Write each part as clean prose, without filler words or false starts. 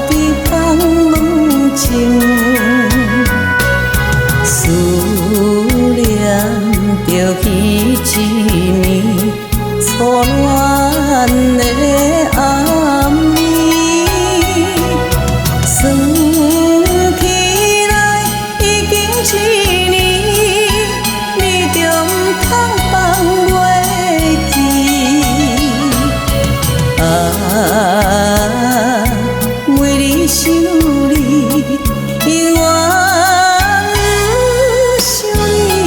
伫窗门前，思念着彼一暝初恋的暗暝，算起来已经一年，你就不通放袂记。每日想你，永远想你。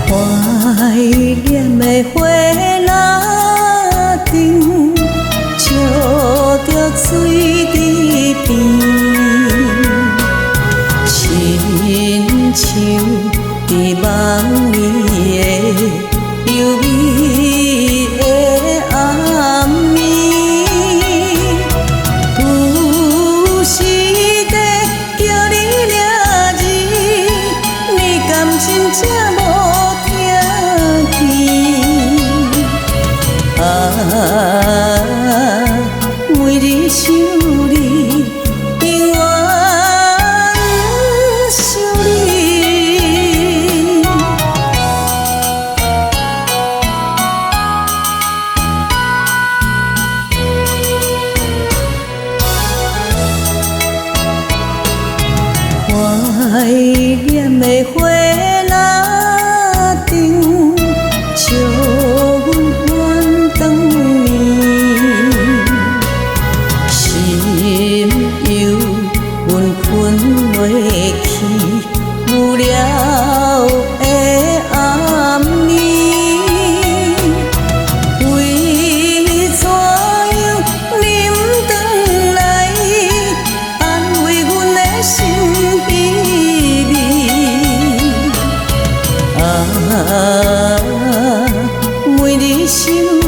怀念的花篮顶，笑着水伫边，亲像伫梦里的幽美的暗暝，有时在叫你名字，你敢真正无？每日想你，永远想你。怀念的花篮顶，笑阮返当年，心犹阮困袂去，无聊的暗暝，为怎样你不回来，安慰阮的心悲悲。每日想。